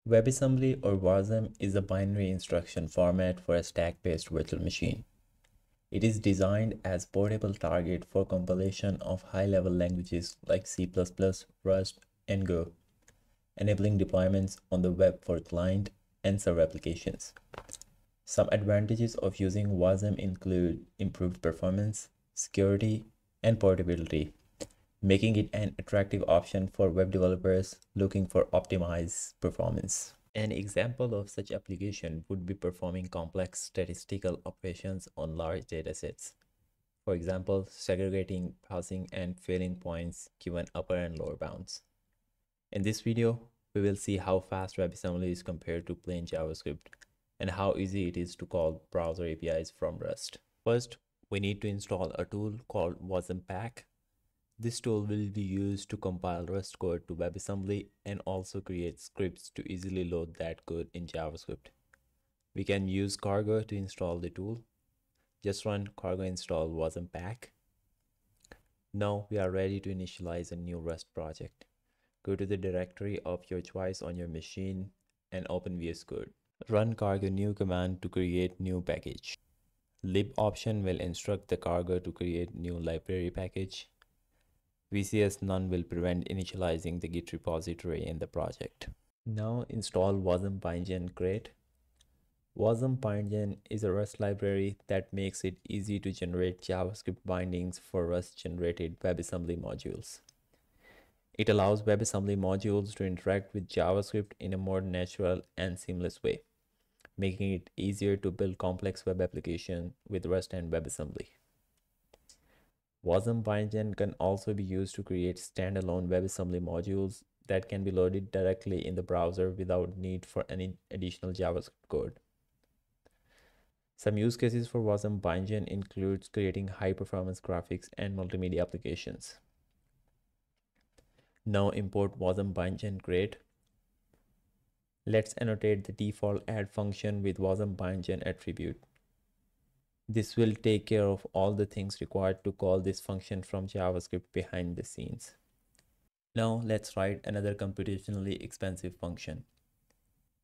WebAssembly or WASM is a binary instruction format for a stack-based virtual machine. It is designed as portable target for compilation of high-level languages like C++, Rust, and Go, enabling deployments on the web for client and server applications. Some advantages of using WASM include improved performance, security, and portability, making it an attractive option for web developers looking for optimized performance. An example of such application would be performing complex statistical operations on large datasets. For example, segregating passing and failing points given upper and lower bounds. In this video, we will see how fast WebAssembly is compared to plain JavaScript and how easy it is to call browser APIs from Rust. First, we need to install a tool called wasmpack. This tool will be used to compile Rust code to WebAssembly and also create scripts to easily load that code in JavaScript. We can use cargo to install the tool. Just run cargo install wasmpack. Now we are ready to initialize a new Rust project. Go to the directory of your choice on your machine and open VS Code. Run cargo new command to create new package. Lib option will instruct the cargo to create new library package. VCS none will prevent initializing the Git repository in the project. Now install wasm-bindgen crate. Wasm-bindgen is a Rust library that makes it easy to generate JavaScript bindings for Rust-generated WebAssembly modules. It allows WebAssembly modules to interact with JavaScript in a more natural and seamless way, making it easier to build complex web applications with Rust and WebAssembly. Wasm-bindgen can also be used to create standalone WebAssembly modules that can be loaded directly in the browser without need for any additional JavaScript code. Some use cases for Wasm-bindgen includes creating high-performance graphics and multimedia applications. Now import wasm-bindgen crate. Let's annotate the default add function with wasm-bindgen attribute. This will take care of all the things required to call this function from JavaScript behind the scenes. Now let's write another computationally expensive function.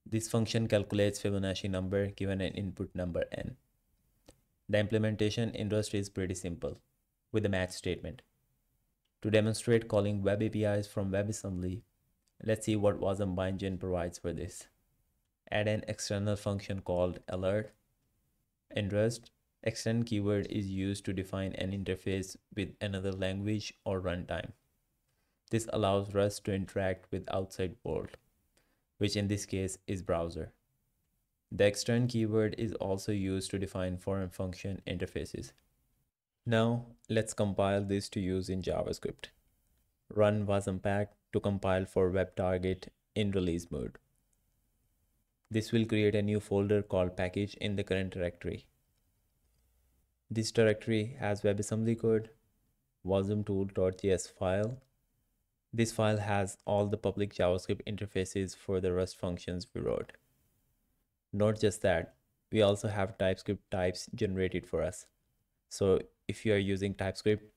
This function calculates Fibonacci number given an input number n. The implementation in Rust is pretty simple, with a match statement. To demonstrate calling web APIs from WebAssembly, let's see what wasm-bindgen provides for this. Add an external function called alert. In Rust, extend keyword is used to define an interface with another language or runtime. This allows Rust to interact with outside world, which in this case is browser. The extend keyword is also used to define foreign function interfaces. Now let's compile this to use in JavaScript. Run wasmpack to compile for WebTarget in release mode. This will create a new folder called package in the current directory. This directory has WebAssembly code, wasmtool.js file. This file has all the public JavaScript interfaces for the Rust functions we wrote. Not just that, we also have TypeScript types generated for us. So if you are using TypeScript,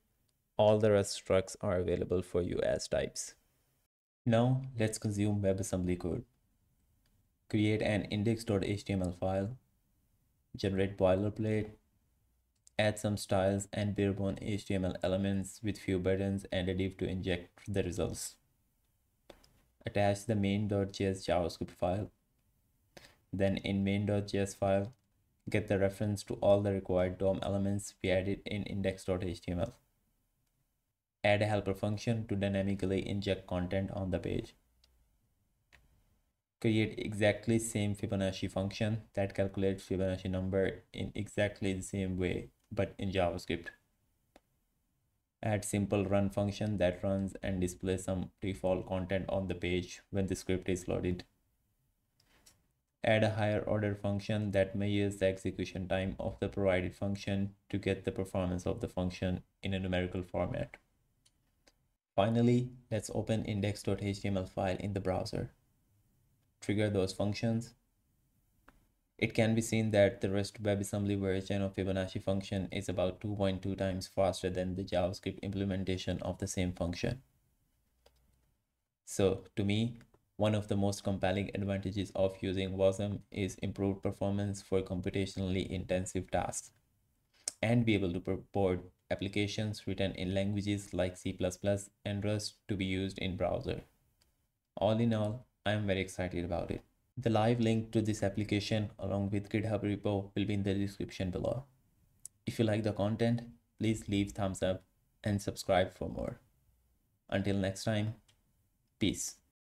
all the Rust structs are available for you as types. Now let's consume WebAssembly code. Create an index.html file, generate boilerplate, add some styles and barebone HTML elements with few buttons and a div to inject the results. Attach the main.js JavaScript file. Then in main.js file, get the reference to all the required DOM elements we added in index.html. Add a helper function to dynamically inject content on the page. Create exactly same Fibonacci function that calculates Fibonacci number in exactly the same way, but in JavaScript. Add simple run function that runs and displays some default content on the page when the script is loaded. Add a higher order function that measures the execution time of the provided function to get the performance of the function in a numerical format. Finally, let's open index.html file in the browser. Trigger those functions. It can be seen that the Rust WebAssembly version of Fibonacci function is about 2.2 times faster than the JavaScript implementation of the same function. So to me, One of the most compelling advantages of using WASM is improved performance for computationally intensive tasks and be able to port applications written in languages like C++ and Rust to be used in browser. All in all, I am very excited about it. The live link to this application along with GitHub repo will be in the description below. If you like the content, please leave thumbs up and subscribe for more. Until next time, peace.